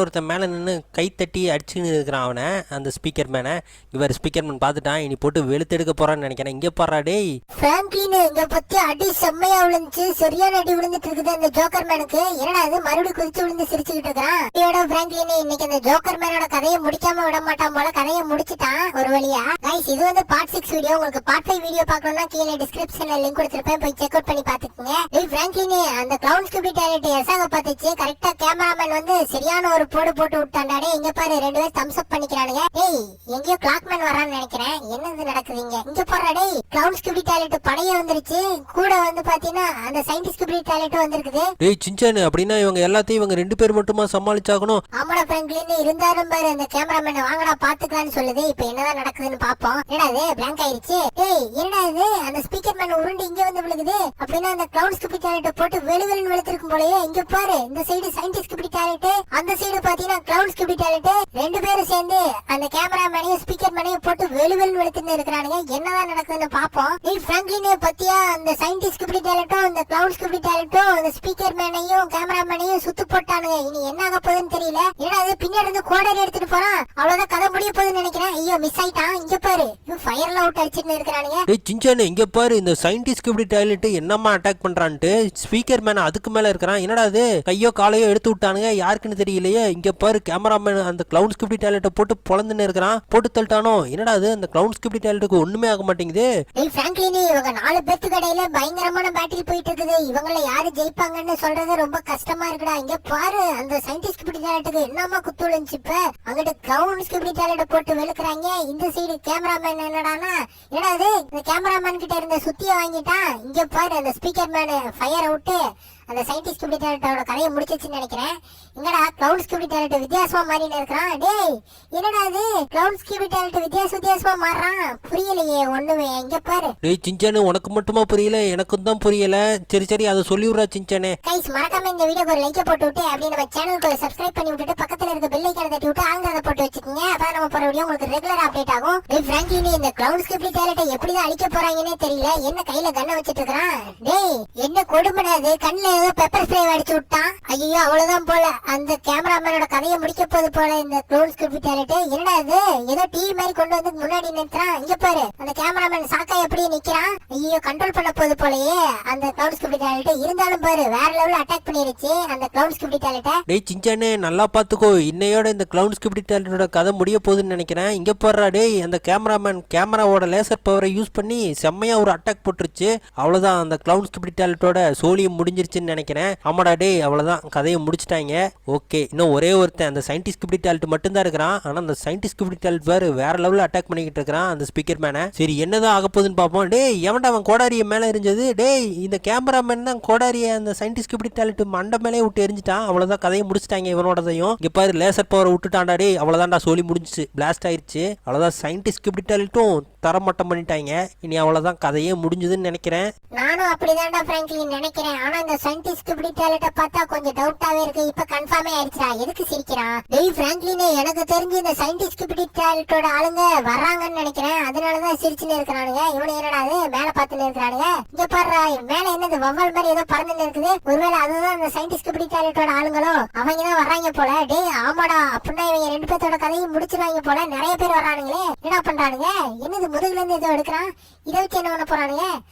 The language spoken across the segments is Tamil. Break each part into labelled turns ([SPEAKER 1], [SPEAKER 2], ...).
[SPEAKER 1] ஒருத்தன் மேலே நின்று கை தட்டி அடிச்சுன்னு இருக்கிறான் அவனை, அந்த ஸ்பீக்கர் மேனை. இவர் ஸ்பீக்கர் மேன் பார்த்துட்டான், இனி போட்டு வெளுத்தெடுக்க போறான்னு நினைக்கிறேன். இங்கே பாடுறா டேய்
[SPEAKER 2] பிராங்க்லின், இங்க பத்தி அடி செம்மையா விழுந்துச்சு, சரியான அடி விழுந்துட்டு இருக்குது அந்த ஜோக்கர் மேனுக்கு. என்னடா அது மறுபடியும் குதிச்சு விழுந்து சிரிச்சுக்கிட்டு இருக்கான். பிராங்க்லின் இன்னைக்கு அந்த ஜோக்கர் மேனோட கதையை முடிக்காம விட மாட்டான் போல, கதையை முடிச்சுட்டான் ஒரு வழியா. கைஸ், இது வந்து பார்ட் 6 வீடியோ. உங்களுக்கு பார்ட் 5 வீடியோ பார்க்கணும்னா கீழே டிஸ்கிரிப்ஷன்ல லிங்க் கொடுத்திருப்பேன், போய் செக் அவுட் பண்ணி பாத்துக்கோங்க. டேய் பிராங்க்லின், அந்த கிளவுன் ஸ்கூபி டேலண்ட் எசாக பார்த்துச்சு. கரெக்டா கேமராமேன் வந்து சரியான ஒரு போடு போட்டு விட்டான்டா. டேய் இங்க பாரு, ரெண்டு பேரும் தம்ஸ் அப் பண்ணிக்கிறானுங்க. டேய் எங்கயோ கிளாக்மேன் வரான்னு நினைக்கிறேன். என்னது நடக்குதுங்க இங்க பாருடா. டேய் கிளவுன் ஸ்கூபி டேலண்ட் படைய வந்துருச்சு, கூட வந்து பாத்தீங்கன்னா அந்த சயின்டிஸ்ட் ஸ்கூபி டேலண்ட் வந்திருக்குது.
[SPEAKER 1] டேய் சின்சான், அப்படின்னா இவங்க எல்லாத்தையும் இவங்க ரெண்டு பேர் மட்டுமா சமாளிச்சாகணும்?
[SPEAKER 2] ஆமாடா பிராங்க்லின், இருந்தாலும் பாரு அந்த கேமராமேன் வாங்கடா பாத்துக்கலாம்னு சொல்லுது. இப்போ என்னதான் நடக்குதுன்னு பாப்போம். என்னடா இது பிளாங்க் ஆயிருச்சு. டேய் என்னடா இது, அந்த ஸ்பீக்கர் மேன் உருண்டு இங்க வந்து விழுகுது. அப்படின்னா அந்த கிளவுன் ஸ்கூபி டேலண்ட் போட்டு வெளுவெளுன்னு வெளுத்திருக்கும் போலயே. இங்க பாரு, இந்த சைடு சயின்டிஸ்ட் ஸ்கூபி டேலண்ட், அந்த சைடு பாத்தீங்கன்னா கிளவுன் ஸ்கூபி டேலண்ட், ரெண்டு பேரும் சேர்ந்து அந்த கேமராமேனையும் ஸ்பீக்கர் மேனையும் போட்டு வெளுவெளுன்னு வெளுத்துன்னு இருக்கிறானுங்க. என்னதான் நடக்குதுன்னு பாப்போம். டேய் பிராங்க்லின் பத்தியா, அந்த சயின்டிஸ்ட் ஸ்கூபி டேலண்ட்டும் அந்த கிளவுன் ஸ்கூபி டேலண்ட்டும் அந்த ஸ்பீக்கர் மேனையும் கேமராமேனையும் சுத்து போட்டானுங்க. இனி என்ன ஆக போகுதுன்னு தெரியல. ஏன்னா அது பின்னாடி இருந்து கோடரி எடுத்துட்டு போறான். அவ்வளவுதான் கதை முடிய போகுதுன்னு நினைக்கிறேன். ஐயோ மிஸ் ஆயிட்டான். இங்க பாரு, ஃபயர்ல அவுட் அடிச்சிட்டு இருக்கிறானுங்க.
[SPEAKER 1] டேய் சின்சான், இங்க பாரு, இந்த சயின்டிஸ்ட் ஸ்கூபி டேலண்ட் என்னமா அட்டாக் பண்றான்ட்டு ஸ்பீக்கர் மேன் அதுக்கு மேல இருக்கிறான். என்னடா அது, கையோ காலையோ எடுத்து விட்டானுங்க, யாருக்குன்னு தெரியலையே. இங்க பாரு, கேமராமேன் அந்த கிளவுன் ஸ்கூபி டேலண்ட போட்டு பொளந்துன்னு இருக்கிறான், போட்டு தள்ளிட்டானோ. என்னடா அது, அந்த கிளவுன் ஸ்கூபி டேலண்ட்டுக்கு ஒண்ணுமே ஆக மாட்டேங்குது.
[SPEAKER 2] டேய் பிராங்க்லின், இவங்க 4 பேருக்கு கடையில பயங்கரமான பேட்டில் போயிட்டு இருக்குது. இவங்கள யாரு ஜெயிப்பாங்கன்னு சொல்றது ரொம்ப கஷ்டமா இருக்குடா. இங்க பாரு, அந்த சயின்டிஸ்ட் ஸ்கூபி டேலண்ட்டுக்கு என்னமா குத்து விழுந்துச்சு. இப்ப அங்கிட்டு கிளவுன் ஸ்கூபி டேலண்ட போட்டு வெளுக்குறாங்க. இந்த சைடு கேமராமேன் என்னடானா, என்னடா அது, இந்த கேமராமேன் கிட்ட இருந்த சுத்திய வாங்கிட்டான். இங்க பாரு, அந்த ஸ்பீக்கர் மேன் ஃபயர் அவுட் அந்த சயின்டிஸ்ட் ஸ்கூபி டேலண்டோட கதையை முடிச்சிச்சுன்னு நினைக்கிறேன். என்னடா கிளவுன் ஸ்கூபி டேலண்ட் வித்தியாசமா மாறின்னு இருக்கிறான். டேய் என்னடா அது, கிளவுன் ஸ்கூபி டேலண்ட் வித்தியாசமா மாறுறான், புரியலையே ஒண்ணுமே. இங்க பாரு.
[SPEAKER 1] டேய் சின்சானு, உனக்கு மட்டுமா புரியல, எனக்கும் தான் புரியல. சரி சரி, அதை சொல்லி விடுறா சின்சானே.
[SPEAKER 2] கைஸ், மறக்காம இந்த வீடியோக்கு ஒரு லைக் போட்டு விட்டு அப்படியே நம்ம சேனலுக்கு சப்ஸ்கிரைப் பண்ணி விட்டுட்டு பக்கத்துல இருக்க பெல் ஐகானை தட்டி விட்டு ஆல்ங்கிறத போட்டு வச்சுக்கோங்க. அப்பதான் நம்ம போற வீடியோ உங்களுக்கு ரெகுலரா அப்டேட் ஆகும். டேய் பிராங்க்லின், இந்த கிளவுன் ஸ்கூபி டேலண்ட எப்படிதான் அழிக்க போறாங்கன்னே தெரியல. என்ன கையில கண்ணை வச்சிட்டு இருக்கான். டேய் என்ன கொடுமை அது, கண்ணுல ஏதோ பெப்பர் ஸ்ப்ரே அடிச்சு விட்டான். ஐயோ அவ்வளவுதான் போல, அந்த கேமராமேனோட கதையை முடிக்க போது போல இந்த கிளவுன் ஸ்கூபி டேலண்ட். என்னடா இது, ஏதோ டிவி மாதிரி கொண்டு வந்து முன்னாடி நிறுத்துறான். இங்க பாரு, அந்த கேமராமேன் சாக்கா எப்படி நிக்கிறான். ஐயோ கண்ட்ரோல் பண்ண போது போலயே அந்த கிளவுன் ஸ்கூபி டேலண்ட். இருந்தாலும் பாரு, வேற லெவல்ல அட்டாக் பண்ணிருச்சு அந்த கிளவுன் ஸ்கூபி டேலண்ட்.
[SPEAKER 1] டேய் சின்சானே, நல்லா பாத்துக்கோ, இன்னையோட இந்த கிளவுன் ஸ்கூபி டேலண்டோட கதை முடிய போகுதுன்னு நினைக்கிறேன். இங்க போடுறா டேய், அந்த கேமராமேன் கேமராவோட லேசர் பவரை யூஸ் பண்ணி செம்மையா ஒரு அட்டாக் போட்டுருச்சு. அவ்வளவுதான், அந்த கிளவுன் ஸ்கூபி டேலண்டோட சோழியம் முடிஞ்சிருச்சுன்னு நினைக்கிறேன். ஆமாடா டேய், அவ்வளவுதான், கதையை முடிச்சிட்டாங்க. ஓகே, இன்னும் ஒரே ஒருத்தன் அந்த சயின்டிஸ்ட் ஸ்கூபி டேலண்ட் மட்டும் தான் இருக்கிறான். ஆனா அந்த சயின்டிஸ்ட் ஸ்கூபி டேலண்ட் வேற லெவல்ல அட்டாக் பண்ணிக்கிட்டு இருக்கிறான் அந்த ஸ்பீக்கர் மேனை. சரி என்னதான் ஆக போகுதுன்னு பார்ப்போம். டேய் எவன்டா அவன் கோடாரிய மேல எரிஞ்சது. டேய் இந்த கேமராமேன் தான் கோடாரிய அந்த சயின்டிஸ்ட் ஸ்கூபி டேலண்ட் மண்டை மேலே விட்டு எரிஞ்சிட்டான். அவ்வளவுதான், கதையை முடிச்சிட்டாங்க இவனோடதையும். இங்க பாரு, லேசர் பவரை விட்டுட்டான்டா. டேய் அவ்வளவுதான்டா, சொல்லி முடிஞ்சிச்சு, பிளாஸ்ட் ஆயிருச்சு. அவ்வளவுதான், சயின்டிஸ்ட் ஸ்கூபி டேலண்ட்டும் தரமட்டம் பண்ணிட்டாங்க. இனி அவ்வளவுதான், கதையே முடிஞ்சதுன்னு நினைக்கிறேன்.
[SPEAKER 2] நானும் அப்படிதான்டா பிராங்க்லின் நினைக்கிறேன். ஆனா இந்த சயின்டிஸ்ட் ஸ்கூபி டேலண்ட பார்த்தா கொஞ்சம் டவுட்டாவே இருக்கு. இப்ப கன்ஃபார்மே ஆயிடுச்சா, எதுக்கு சிரிக்கிறான். டேய் பிராங்க்லின், எனக்கு தெரிஞ்சு இந்த சயின்டிஸ்ட் ஸ்கூபி டேலண்டோட ஆளுங்க வர்றாங்கன்னு நினைக்கிறேன். அதனாலதான் சிரிச்சுன்னு இருக்கிறானுங்க. இவனு என்னடா மேல பாத்துன்னு இருக்கிறானுங்க. இங்க பாரு, மேல என்னது வவ்வால் மாதிரி ஏதோ பறந்துன்னு இருக்குது. ஒருவேளை அதுதான் இந்த சயின்டிஸ்ட் ஸ்கூபி டேலண்டோட ஆளுங்களோ, அவங்க தான் வர்றாங்க போல. டேய் ஆமாடா, அப்படின்னா இவங்க ரெண்டு பேர்த்தோட கதையும் முடிச்சிருவாங்க போல. நிறைய பேர் வர்றானுங்களே, என்ன பண்றானுங்க. என்னது முதுகுல இருந்து ஏதோ எடுக்கிறான், இதை வச்சு என்ன பண்ண போறானுங்க.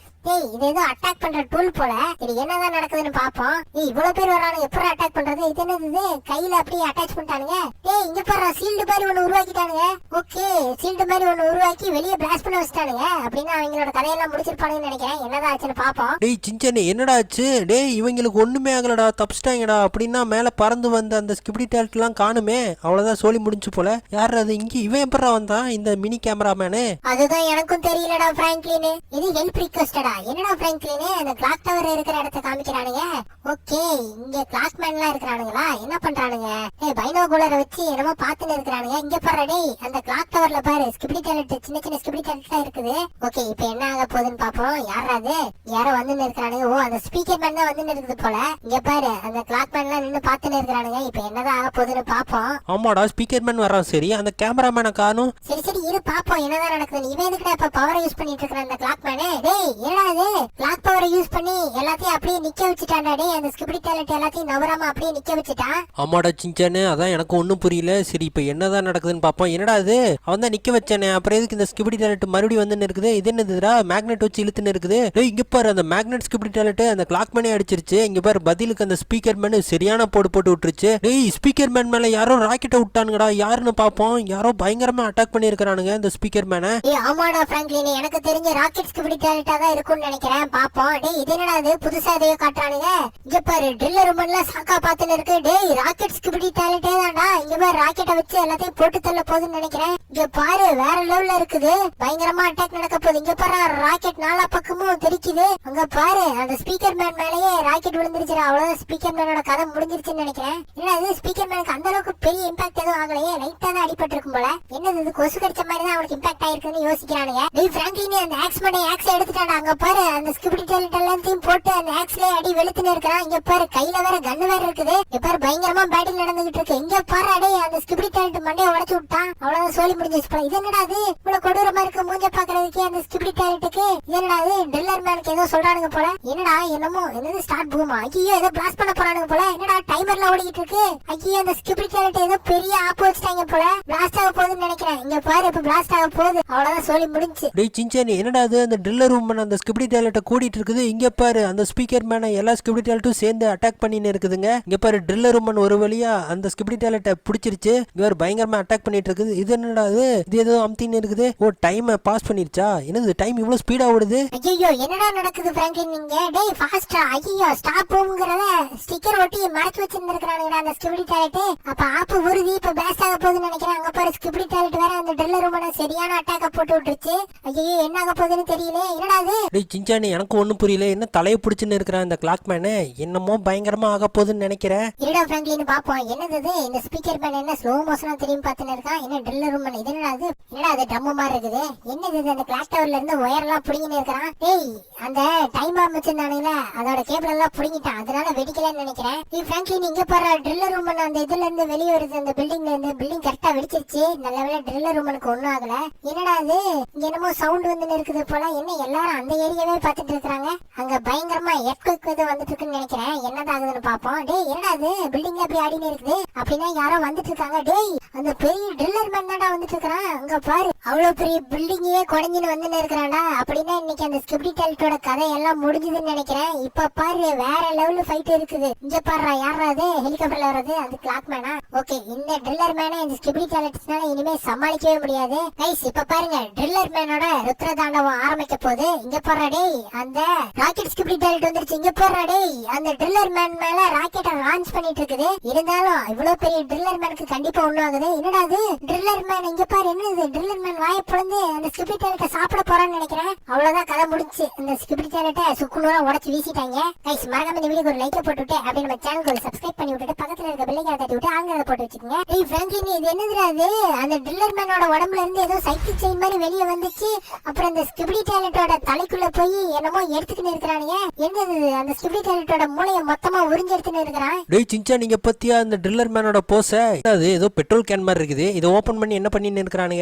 [SPEAKER 2] டேய் இது ஏதோ அட்டாக் பண்ற டூல் போல. இது என்னதான் நடக்குதுன்னு பாப்போம். ஏய் இவ்வளவு பேர் வரானு, எப்படி அட்டாக் பண்றது. இது என்னது, இது கையில அப்படியே அட்டாச் பண்ணிட்டானுங்க. டேய் இங்க பாரு, சீல்டு மாதிரி ஒண்ணு உருவாக்கிட்டானுங்க. ஓகே, சீல்டு மாதிரி ஒண்ணு உருவாக்கி வெளியே பிளாஸ்ட் பண்ண வச்சிட்டானுங்க. அப்படின்னா அவங்களோட கதையெல்லாம் முடிச்சிருப்பானுன்னு நினைக்கிறேன். என்னதான் ஆச்சுன்னு பாப்போம்.
[SPEAKER 1] டேய் சின்சானே, என்னடா ஆச்சு. டேய் இவங்களுக்கு ஒண்ணுமே ஆகலடா, தப்பிச்சிட்டாங்கடா. அப்படின்னா மேல பறந்து வந்த அந்த ஸ்கூபி டேலண்ட் எல்லாம் காணுமே. அவ்வளவுதான், சோலி முடிஞ்சு போல. யார் அது, இங்க இவன் எப்படா வந்தான், இந்த மினி கேமராமேனு.
[SPEAKER 2] அதுதான் எனக்கும் தெரியலடா பிராங்க்லின். இது ஹெல்ப் ரிக்வெஸ்டடா. என்னடா பிராங்க்லின், அந்த கிளாக் டவர் இருக்கிற இடத்தை காமிக்கிறானுங்க. ஓகே, இங்க கிளாக் மேன்லாம் இருக்கிறானுங்களா, என்ன பண்றானுங்க. ஏய் பைனோகுலரை வச்சு என்னமோ பாத்துன்னு இருக்கிறானுங்க. இங்க பாரு டேய், அந்த கிளாக் டவர்ல பாரு ஸ்கூபி டேலண்ட், சின்ன சின்ன ஸ்கூபி டேலண்ட் இருக்குது. ஓகே, இப்போ என்ன ஆக போகுதுன்னு பாப்போம். யாரா அது, யாரோ வந்து இருக்கிறானுங்க. ஓ அந்த ஸ்பீக்கர் மேன் தான் வந்து இருக்குது போல. இங்க பாரு, அந்த கிளாக் மேன்லாம் நின்னு பாத்துன்னு இருக்கிறானுங்க. இப்போ என்னதான் ஆக போகுதுன்னு பாப்போம்.
[SPEAKER 1] ஆமாடா, ஸ்பீக்கர் மேன் வரான். சரி, அந்த கேமராமேனை காணும்.
[SPEAKER 2] சரி சரி இரு பாப்போம் என்னதான் நடக்குது. இவன் எதுக்குடா இப்ப பவரை யூஸ் பண்ணிட்டு இருக்கிற அந்த கிளாக் மேனு. டேய் என்னடா என்னடா அது கிளாக் பவரை யூஸ் பண்ணி எல்லாத்தையும் அப்படியே நிக்க வச்சுட்டான்டா டேய். அந்த ஸ்கிபிடி டாய்லெட் எல்லாத்தையும் நவராம அப்படியே நிக்க வச்சுட்டான்.
[SPEAKER 1] ஆமாடா சின்சானு, அதான் எனக்கு ஒன்றும் புரியல. சரி இப்போ என்னதான் நடக்குதுன்னு பார்ப்போம். என்னடா அது, அவன் தான் நிக்க வச்சானே, அப்புறம் எதுக்கு இந்த ஸ்கிபிடி டாய்லெட் மறுபடியும் வந்துன்னு இருக்குது? இது என்னதுடா, மேக்னெட் வச்சு இழுத்துன்னு இருக்குது. டேய் இங்க பாரு, அந்த மேக்னெட் ஸ்கிபிடி டாய்லெட் அந்த கிளாக் மேனே அடிச்சிருச்சு. இங்க பாரு, பதிலுக்கு அந்த ஸ்பீக்கர் மேனு சரியான போட்டு விட்டுருச்சு. டேய் ஸ்பீக்கர் மேன் மேல யாரோ ராக்கெட்டை விட்டானுங்கடா, யாருன்னு பார்ப்போம். யாரோ பயங்கரமா அட்டாக் பண்ணிருக்கானுங்க இந்த ஸ்பீக்கர் மேனை.
[SPEAKER 2] ஏய் ஆமாடா பிராங்க்லின், எனக்கு தெரிஞ்ச ராக்கெட் ஸ்கிபிடி டாய்லெட்டா தான் இருக்கும்னு நினைக்கிறேன். பாப்போம். டேய் இது என்னடா இது, புதுசா எதையோ காட்டுறானுங்க. இங்க பாரு, ட்ரில்லர் ரூம்ல சாக்கா பாத்துன்னு இருக்கு. டேய் ராக்கெட் ஸ்கிபிடி டாய்லெட்டே தான்டா. இங்க பாரு, ராக்கெட்டை வச்சு எல்லாத்தையும் போட்டு தள்ள போகுதுன்னு நினைக்கிறேன். இங்க பாரு, வேற லெவல்ல இருக்குது. பயங்கரமா அட்டாக் நடக்க போகுது. இங்க பாரு, ராக்கெட் நாலா பக்கமும் தெரிக்குது. அங்க பாரு, அந்த ஸ்பீக்கர் மேன் மேலேயே ராக்கெட் விழுந்துருச்சு. அவ்வளவுதான், ஸ்பீக்கர் மேனோட கதை முடிஞ்சிருச்சுன்னு நினைக்கிறேன். என்னது, ஸ்பீக்கர் மேனுக்கு அந்த அளவுக்கு பெரிய இம்பாக்ட் எதுவும் ஆகலையே, லைட்டா தான் அடிபட்டு இருக்கும் போல. என்னது இது, கொசு கடிச்ச மாதிரி தான் அவனுக்கு இம்பாக்ட் ஆயிருக்குன்னு யோசிக்கிறானுங்க. டேய் பிராங்க்லின், அந்த ஆக்ஸ் எடுத்துட்டான். அங்க பாரு, அந்த ஸ்கிபிடி டாய்லெட் எல்லாத்தையும் போட்டு அந்த ஆக்ஸ்ல அடி வெளுத்துன்னு இருக்கான். இங்க பாரு, கையில வேற கன்னு வேற இருக்குது. இங்க பாரு, பயங்கரமா பேட்டில் நடந்துகிட்டு இருக்கு. இங்க பாரு, டேய் அந்த ஸ்கிபிடி டாய்லெட் மண்டையை உடைச்சு விட்டான். அவ்வளவுதான், சோலி முடிஞ்சிச்சு போல. இது என்னடா அது, இவ்வளவு கொடூரமா இருக்கு மூஞ்ச பாக்குறதுக்கு அந்த ஸ்கிபிடி டாய்லெட்டுக்கு. இது என்னடா அது, ட்ரில்லர் மேனுக்கு ஏதோ சொல்றானுங்க போல. என்னடா என்னமோ என்னது ஸ்டார்ட் பூமா, ஐயோ ஏதோ பிளாஸ்ட் பண்ண போறானுங்க போல. என்னடா டைமர்ல ஓடிக்கிட்டு இருக்கு. ஐயோ அந்த ஸ்கிபிடி டாய்லெட் ஏதோ பெரிய ஆப்பு வச்சுட்டாங்க போல. பிளாஸ்ட் ஆக போகுதுன்னு நினைக்கிறேன். இங்க பாரு, இப்ப பிளாஸ்ட் ஆக போகுது. அவ்வளவுதான், சோலி முடிஞ்சு.
[SPEAKER 1] டேய் சின்சானு, என்னடா அது, அந்த ட்ரில்லர் ரூம் அந்த ஸ்கிபிடி டாய்லெட்டை கூட்டிட்டு இருக்குது. இங்க பாரு, அந்த ஸ்பீக்கர் மேனை எல்லா ஸ்கிபிடி டாய்லெட்டும் சேர்ந்து அட்டாக் பண்ணின்னு இருக்குதுங்க. இங்க பாரு, ட்ரில்லர் ரூம் ஒரு வழியா அந்த ஸ்கிபிடி டாய்லெட்டை பிடிச்சிருச்சு. இங்க ஒரு பயங்கரமா அட்டாக் பண்ணிட்டு இருக்குது. இது என்னடா அது, இது ஏதோ அம்தின்னு இருக்குது. ஓ டைம் பாஸ் பண்ணிருச்சா? என்னது டைம் இவ்வளவு ஸ்பீடா ஓடுது?
[SPEAKER 2] ஐயோ என்னடா நடக்குது பிராங்க்லின் இங்க? டேய் ஃபாஸ்டா, ஐயோ ஸ்டாப் ரூம்ங்கறத ஸ்டிக்கர் ஒட்டி மறைச்சு வச்சிருந்திருக்கானுங்கடா அந்த ஸ்கிபிடி டாய்லெட். அப்ப ஆப்பு உறுதி இப்ப பிளாஸ்ட் ஆக போகுதுன்னு நினைக்கிறேன். அங்க பாரு, ஸ்கிபிடி டாய்லெட் வேற அந்த ட்ரில்லர் ரூம்ல சரியான அட்டாக்க போட்டு விட்டுருச்சு. ஐயோ என்ன ஆக போகுதுன்னு தெரியல. என்னடா அது?
[SPEAKER 1] டேய் சின்சானு, எனக்கு ஒன்றும் புரியல. என்ன தலையை பிடிச்சுன்னு இருக்கிறான் இந்த கிளாக் மேனு, என்னமோ பயங்கரமா ஆக போகுதுன்னு நினைக்கிறேன்.
[SPEAKER 2] இருடா பிராங்க்லின் பாப்போம். என்னது இது, இந்த ஸ்பீக்கர் மேன் என்ன ஸ்லோ மோஷனா திரும்பி பார்த்துன்னு இருக்கான். என்ன ட்ரில்லர் ரூம், இது என்னடா அது? என்னடா அது ட்ரம் மாதிரி இருக்குது. என்னது இது, அந்த கிளாக் டவர்ல இருந்து ஒயர் எல்லாம் புடிங்கின்னு இருக்கான். டேய் அந்த டைம் பாம் வச்சிருந்தானுங்களே, அதோட கேபிள் எல்லாம் புடிங்கிட்டான், அதனால வெடிக்கலன்னு நினைக்கிறேன். நீ பிராங்க்லின் இங்க பாரு, ட்ரில்லர் ரூம் அந்த இதுல இருந்து வெளியே வருது. அந்த பில்டிங்ல இருந்து பில்டிங் கரெக்டா வெடிச்சிருச்சு. நல்ல வேளை ட்ரில்லர் ரூமுக்கு ஒண்ணும் ஆகல. என்னடா அது, இங்க என்னமோ சவுண்ட் வந்து இருக்குது போல. என்ன எல்லாரும் அந்த ஏரியாவே பாத்துட்டு இருக்காங்க. அங்க பயங்கரமா எர்த்குவேக் இது வந்துட்டு இருக்குன்னு நினைக்கிறேன். என்னதான் ஆகுதுன்னு பாப்போம். டேய் என்னடா அது, பில்டிங்ல அப்படி ஆடினு இருக்குது. அப்படின்னா யாரோ வந்துட்டு இருக்காங்க. டேய் அந்த பெரிய ட்ரில்லர் மேன் தான்டா வந்துட்டு இருக்கான். அங்க பாரு, அவ்வளவு பெரிய பில்டிங்கே குறைஞ்சின்னு வந்து இருக்கிறான்டா. அப்படின்னா இன்னைக்கு அந்த ஸ்கிபிடி டாய்லெட்டோட கதை எல்லாம் முடிஞ்சதுன்னு நினைக்கிறேன். இப்ப பாரு, வேற லெவல் ஃபைட் இருக்குது. இங்க பாரு, யாரா அது ஹெலிகாப்டர்ல வர்றது, அது கிளாக் மேனா? ஓகே, இந்த ட்ரில்லர் மேனை இந்த ஸ்கிபிடி டாய்லெட்ஸ்னால இனிமே சமாளிக்கவே முடியாது. கைஸ் இப்ப பாருங்க, ட்ரில்லர் மேனோட ருத்ர தாண்டவம் ஆரம்பிக்க போகுது. இங்க பாரு டேய், அந்த ராக்கெட் ஸ்கிபிடி டாய்லெட் வந்துருச்சு. இங்க பாரு டேய், அந்த ட்ரில்லர் மேன் மேல ராக்கெட்டை லான்ச் பண்ணிட்டு இருக்குது. இருந்தாலும் இவ்வளவு பெரிய ட்ரில்லர் மேனுக்கு கண்டிப்பா ஒண்ணு ஆகுது. என்னடா அது, ட்ரில்லர் மேன் இங்க பாரு, என்னது ட்ரில்லர் மேன் வாயை பிளந்து அந்த ஸ்கிபிடி டாய்லெட்டை சாப்பிட போறான்னு நினைக்கிறேன். அவ்வளவுதான், கதை முடிஞ்சு. இந்த ஸ்கிபிடி டாய்லெட்டை சுக்குநூறா உடைச்சு வீசிட்டாங்க. கைஸ் மறக்காம இந்த வீடியோக்கு ஒரு லைக் போட்டுட்டு அப்படியே நம்ம சேனலுக்கு சப்ஸ்கிரைப் பண்ணி விட்டுட்டு பக்கத்துல இருக்க பெல் ஐகானை தட்டி விட்டு ஆங்கல போட்டு வச்சுக்கோங்க. டேய் பிராங்க்லின், இது என்னதுடா அது, அந்த ட்ரில்லர் மேனோட உடம்புல இருந்து ஏதோ சைக்கிள் செயின் மாதிரி வெளியே வந்துச்சு. அப்புறம் அந்த ஸ்கிபிடி டாய்லெட்டோட தலைக்குள்ள போய் என்னமோ எடுத்துக்கிட்டு இருக்கிறானுங்க. என்னது, அந்த ஸ்கிபிடி டாய்லெட்டோட மூளையை மொத்தமா உறிஞ்சு எடுத்துன்னு இருக்கிறான்.
[SPEAKER 1] டேய் சின்சா, நீங்க பத்தியா அந்த ட்ரில்லர் மேனோட போஸ? அது ஏதோ பெட்ரோல் கேன் மாதிரி இருக்குது. இதை ஓபன் பண்ணி என்ன பண்ணின்னு இருக்கிறானுங்க?